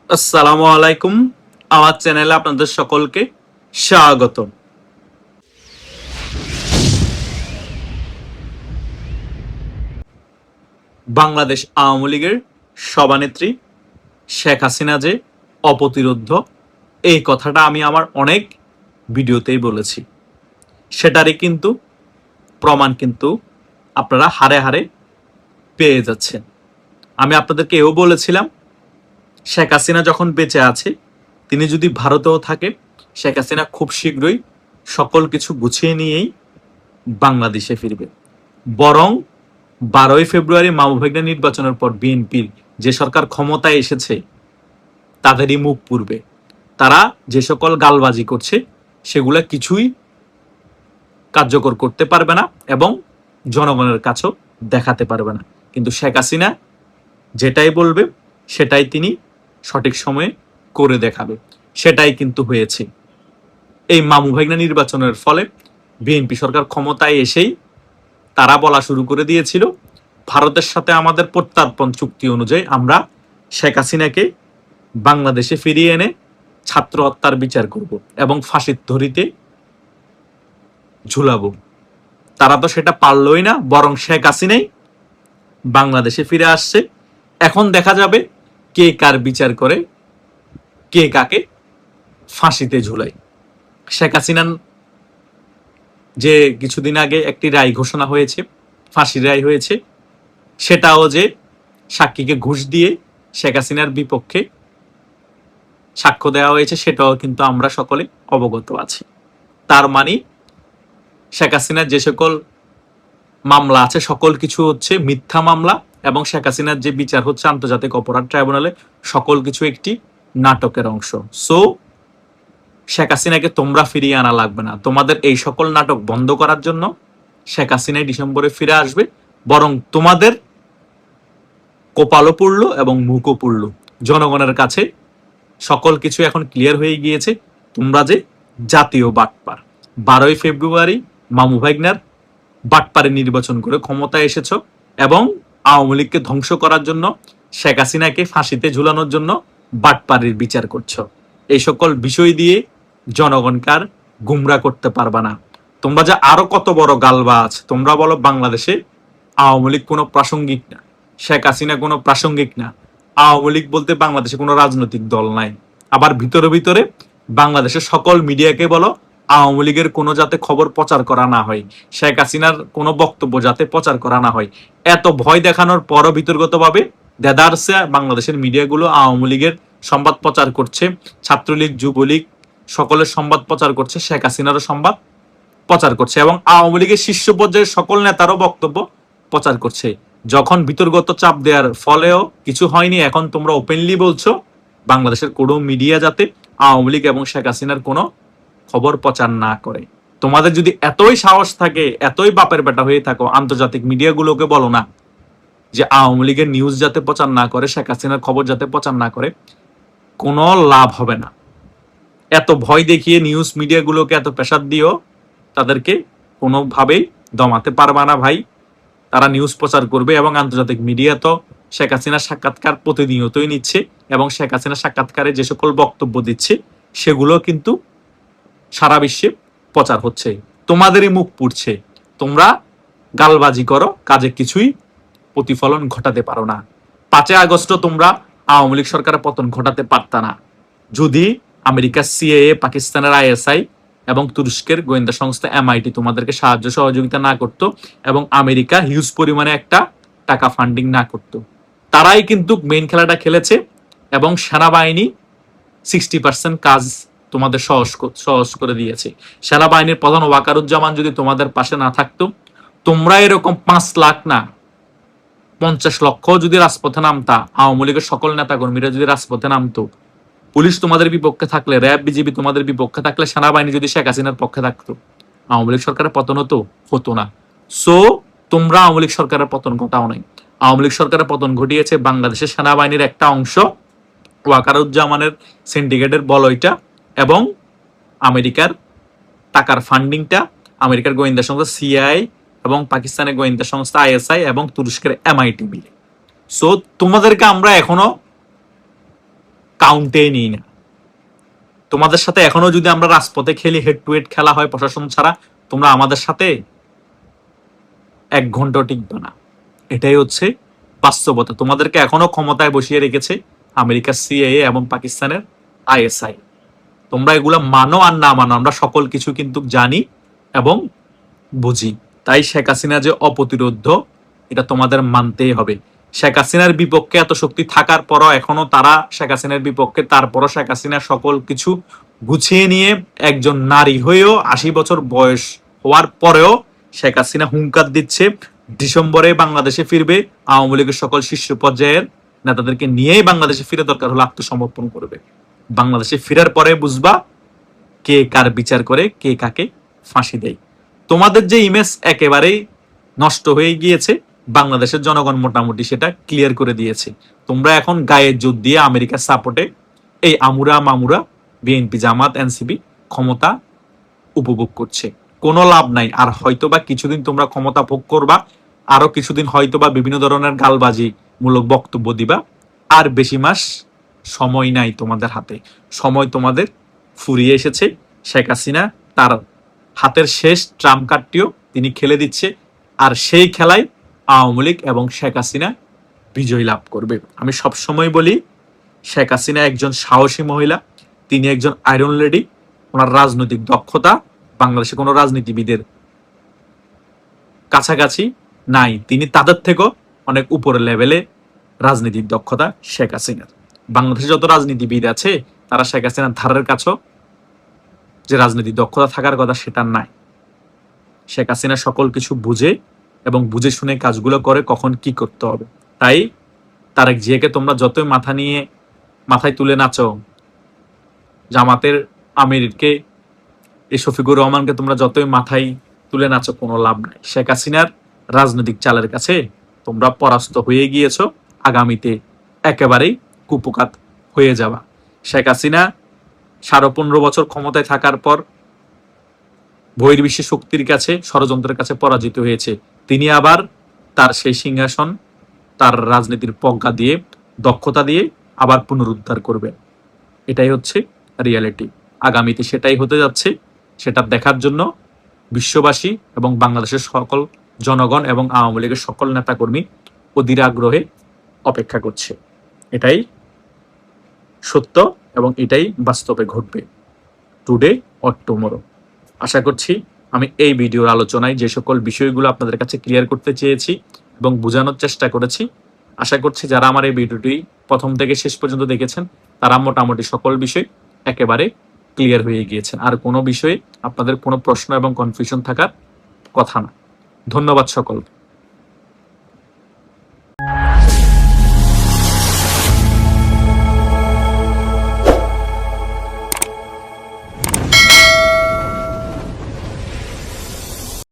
আসসালামু আলাইকুম। আমার চ্যানেলে আপনাদের সকলকে স্বাগত। বাংলাদেশ আওয়ামী লীগের সভানেত্রী শেখ হাসিনা যে অপ্রতিরোধ্য, এই কথাটা আমি আমার অনেক ভিডিওতেই বলেছি। সেটারই কিন্তু প্রমাণ কিন্তু আপনারা হারে হারে পেয়ে যাচ্ছেন। আমি আপনাদেরকে এও বলেছিলাম, শেখ হাসিনা যখন বেঁচে আছে, তিনি যদি ভারতেও থাকে, শেখ হাসিনা খুব শীঘ্রই সকল কিছু গুছিয়ে নিয়েই বাংলাদেশে ফিরবে। বরং 12ই ফেব্রুয়ারি মামুভাগ্নে নির্বাচনের পর বিএনপির যে সরকার ক্ষমতায় এসেছে তাদেরই মুখ পুড়বে। তারা যে সকল গালবাজি করছে সেগুলা কিছুই কার্যকর করতে পারবে না এবং জনগণের কাছেও দেখাতে পারবে না। কিন্তু শেখ হাসিনা যেটাই বলবে সেটাই তিনি সঠিক সময়ে করে দেখাবে। সেটাই কিন্তু হয়েছে। এই মামুভাগ্নে নির্বাচনের ফলে বিএনপি সরকার ক্ষমতায় এসেই তারা বলা শুরু করে দিয়েছিল, ভারতের সাথে আমাদের প্রত্যর্পণ চুক্তি অনুযায়ী আমরা শেখ হাসিনাকে বাংলাদেশে ফিরিয়ে এনে ছাত্র হত্যার বিচার করব এবং ফাঁসির দড়িতে ঝুলাবো। তারা তো সেটা পারলই না, বরং শেখ হাসিনাই বাংলাদেশে ফিরে আসছে। এখন দেখা যাবে কে কার বিচার করে, কে কাকে ফাঁসিতে ঝুলায়। শেখ হাসিনার যে কিছুদিন আগে একটি রায় ঘোষণা হয়েছে, ফাঁসির রায় হয়েছে, সেটাও যে সাক্ষীকে ঘুষ দিয়ে শেখ হাসিনার বিপক্ষে সাক্ষ্য দেওয়া হয়েছে, সেটাও কিন্তু আমরা সকলে অবগত আছি। তার মানে শেখ হাসিনার যে সকল মামলা আছে সকল কিছু হচ্ছে মিথ্যা মামলা এবং শেখ হাসিনার যে বিচার হচ্ছে আন্তর্জাতিক অপরাধ ট্রাইব্যুনালে, সকল কিছু একটি নাটকের অংশ। সো শেখ হাসিনাকে তোমরা ফিরিয়ে আনা লাগবে না। তোমাদের এই সকল নাটক বন্ধ করার জন্য শেখ হাসিনাই ডিসেম্বরে ফিরে আসবে। বরং তোমাদের কপালও পড়লো এবং মুখও পড়লো। জনগণের কাছে সকল কিছু এখন ক্লিয়ার হয়ে গিয়েছে তোমরা যে জাতীয় বাটপার। 12ই ফেব্রুয়ারি মামুভাগ্নার বাটপারে নির্বাচন করে ক্ষমতায় এসেছ এবং আওয়ামী লীগকে ধ্বংস করার জন্য, শেখ হাসিনাকে ফাঁসিতে ঝুলানোর জন্য বাটপাড়ির বিচার করছো। এই সকল বিষয় দিয়ে জনগণকে আর গুমরা করতে পারবা না। তোমরা যে আরো কত বড় গালবাজ। তোমরা বলো বাংলাদেশে আওয়ামী লীগ কোনো প্রাসঙ্গিক না, শেখ হাসিনা কোনো প্রাসঙ্গিক না। আওয়ামী লীগ বলতে বাংলাদেশে কোনো রাজনৈতিক দল নাই। আবার ভিতরে ভিতরে বাংলাদেশের সকল মিডিয়াকে বলো আওয়ামী লীগের কোনো যাতে খবর প্রচার করা না হয়, শেখ হাসিনার কোনো বক্তব্য যাতে প্রচার করা না হয়। এত ভয় দেখানোর পরও বিতর্কতভাবে দেদারসে বাংলাদেশের মিডিয়াগুলো আওয়ামী লীগের সংবাদ প্রচার করছে, ছাত্রলীগ যুবলীগ সকলের সংবাদ প্রচার করছে, শেখ হাসিনারও সংবাদ প্রচার করছে এবং আওয়ামী লীগের শীর্ষ পর্যায়ের সকল নেতারও বক্তব্য প্রচার করছে। যখন বিতর্কত চাপ দেওয়ার ফলেও কিছু হয়নি, এখন তোমরা ওপেনলি বলছো বাংলাদেশের কোনো মিডিয়া যাতে আওয়ামী লীগ এবং শেখ হাসিনার কোনো খবর প্রচার না করে। তোমাদের যদি এতই সাহস থাকে, এতই বাপের বেটা হয়ে থাকো, আন্তর্জাতিক মিডিয়াগুলোকে বলো না যে আওয়ামী লীগের নিউজ যাতে প্রচার না করে, শেখ হাসিনার খবর যাতে প্রচার না করে। কোনো লাভ হবে না। এত ভয় দেখিয়ে নিউজ মিডিয়াগুলোকে এত প্রেসার দিও, তাদেরকে কোনোভাবেই দমাতে পারবা না ভাই। তারা নিউজ প্রচার করবে এবং আন্তর্জাতিক মিডিয়া তো শেখ হাসিনার সাক্ষাৎকার প্রতিনিয়তই নিচ্ছে এবং শেখ হাসিনার সাক্ষাৎকারে যে সকল বক্তব্য দিচ্ছে সেগুলো কিন্তু সারা বিশ্বে প্রচার হচ্ছে। তোমাদেরই মুখ পুড়ছে। তোমরা গালবাজি করো, কাজে কিছুই প্রতিফলন ঘটাতে পারো না। 5ই আগস্ট তোমরা আওয়ামী লীগ সরকারের পতন ঘটাতে পারতা না যদি আমেরিকার সিআইএ, পাকিস্তানের আইএসআই এবং তুরস্কের গোয়েন্দা সংস্থা এমআইটি তোমাদেরকে সাহায্য সহযোগিতা না করত এবং আমেরিকা হিউজ পরিমাণে একটা টাকা ফান্ডিং না করত। তারাই কিন্তু মেইন খেলাটা খেলেছে এবং সেনাবাহিনী 60% কাজ তোমাদের সহজ করে দিয়েছে। সেনাবাহিনীর প্রধান ওয়াকারুজ্জামান যদি তোমাদের পাশে না থাকতো, তোমরা এরকম 5 লাখ না 50 লক্ষ যদি রাজপথে নামতা, আওয়ামী লীগের সকল নেতা কর্মীরা যদি রাজপথে নামতো, পুলিশ তোমাদের বিপক্ষে থাকলে, র্যাব বিজিবি তোমাদের বিপক্ষে থাকলে, সেনাবাহিনী যদি শেখ হাসিনার পক্ষে থাকতো, আওয়ামী লীগ সরকারের পতন হতো না। সো তোমরা আওয়ামী লীগ সরকারের পতন ঘটাও নাই। আওয়ামী লীগ সরকারের পতন ঘটিয়েছে বাংলাদেশের সেনাবাহিনীর একটা অংশ, ওয়াকারুজ্জামানের সিন্ডিকেটের বলয়টা এবং আমেরিকার টাকার ফান্ডিংটা, আমেরিকার গোয়েন্দা সংস্থা সিআইএ এবং পাকিস্তানের গোয়েন্দা সংস্থা আইএসআই এবং তুরস্কের এমআইটি মিলে। সো তোমাদেরকে আমরা এখনো কাউন্টে নিই না। তোমাদের সাথে এখনো যদি আমরা রাজপথে খেলি, হেড টু হেড খেলা হয় প্রশাসন ছাড়া, তোমরা আমাদের সাথে 1 ঘন্টা টিকবে না। এটাই হচ্ছে বাস্তবতা। তোমাদেরকে এখনো ক্ষমতায় বসিয়ে রেখেছে আমেরিকার সিআইএ এবং পাকিস্তানের আইএসআই। তোমরা এগুলা মানো আর না মানো, আমরা সকল কিছু কিন্তু জানি এবং বুঝি। তাই শেখ হাসিনা যে অপ্রতিরোধ্য, এটা তোমাদের মানতেই হবে। শেখ হাসিনার বিপক্ষে এত শক্তি থাকার পরও এখনো তারা শেখ হাসিনার বিপক্ষে, তারপরও শেখ হাসিনা সকল কিছু গুছিয়ে নিয়ে একজন নারী হয়েও 80 বছর বয়স হওয়ার পরেও শেখ হাসিনা হুঙ্কার দিচ্ছে ডিসেম্বরে বাংলাদেশে ফিরবে, আওয়ামী লীগের সকল শীর্ষ পর্যায়ের নেতাদেরকে নিয়েই বাংলাদেশে ফিরে দরকার হলে আত্মসমর্পণ করবে। বাংলাদেশে ফেরার পরে বুঝবা কে কার বিচার করে, কে কাকে ফাঁসি দেয়। তোমাদের যে ইমেজ একেবারেই নষ্ট হয়ে গিয়েছে, বাংলাদেশের জনগণ মোটামুটি সেটা ক্লিয়ার করে দিয়েছে। তোমরা এখন গায়ের জোর দিয়ে আমেরিকার সাপোর্টে এই আমুরা মামুরা বিএনপি জামাত এনসিপি ক্ষমতা উপভোগ করছে, কোনো লাভ নাই। আর হয়তোবা কিছুদিন তোমরা ক্ষমতা ভোগ করবা, আরো কিছুদিন হয়তোবা বিভিন্ন ধরনের গালবাজি মূলক বক্তব্য দিবা। আর বেশি মাস সময় নাই তোমাদের হাতে, সময় তোমাদের ফুরিয়ে এসেছে। শেখ হাসিনা তার হাতের শেষ ট্রাম্প কার্ডটিও তিনি খেলে দিচ্ছে, আর সেই খেলায় আওয়ামী লীগ এবং শেখ হাসিনা বিজয় লাভ করবে। আমি সবসময় বলি, শেখ হাসিনা একজন সাহসী মহিলা, তিনি একজন আয়রন লেডি। ওনার রাজনৈতিক দক্ষতা বাংলাদেশে কোনো রাজনীতিবিদের কাছাকাছি নাই, তিনি তাদের থেকেও অনেক উপরের লেভেলে রাজনীতির দক্ষতা শেখ হাসিনার। বাংলাদেশে যত রাজনীতিবিদ আছে তারা শেখ হাসিনার ধারের কাছেও যে রাজনৈতিক দক্ষতা থাকার কথা সেটা নাই। শেখ হাসিনা সকল কিছু বুঝে এবং বুঝে শুনে কাজগুলো করে, কখন কি করতে হবে। তাই তারেক জিয়াকে তোমরা যতই মাথায় তুলে নাচো, জামাতের আমিরকে, এই শফিকুর রহমানকে তোমরা যতই মাথায় তুলে নাচো, কোনো লাভ নাই। শেখ হাসিনার রাজনৈতিক চালের কাছে তোমরা পরাস্ত হয়ে গিয়েছো, আগামীতে একেবারেই কুপকাত হয়ে যাবা। শেখ হাসিনা 15.5 বছর ক্ষমতায় থাকার পর বহির্বিশ্বের শক্তির কাছে, ষড়যন্ত্রের কাছে পরাজিত হয়েছে। তিনি আবার তার সেই সিংহাসন, তার রাজনীতির প্রজ্ঞা দিয়ে, দক্ষতা দিয়ে আবার পুনরুদ্ধার করবে। এটাই হচ্ছে রিয়ালিটি। আগামীতে সেটাই হতে যাচ্ছে। সেটা দেখার জন্য বিশ্ববাসী এবং বাংলাদেশের সকল জনগণ এবং আওয়ামী লীগের সকল নেতাকর্মী অধীর আগ্রহে অপেক্ষা করছে। এটাই সত্য এবং এটাই বাস্তবে ঘটবে, টুডে অর টুমরো। আশা করছি আমি এই ভিডিওর আলোচনায় যে সকল বিষয়গুলো আপনাদের কাছে ক্লিয়ার করতে চেয়েছি এবং বোঝানোর চেষ্টা করেছি, আশা করছি যারা আমার এই ভিডিওটি প্রথম থেকে শেষ পর্যন্ত দেখেছেন তারা মোটামুটি সকল বিষয় একেবারে ক্লিয়ার হয়ে গিয়েছেন। আর কোনো বিষয়ে আপনাদের কোনো প্রশ্ন এবং কনফিউশন থাকার কথা না। ধন্যবাদ সকলকে।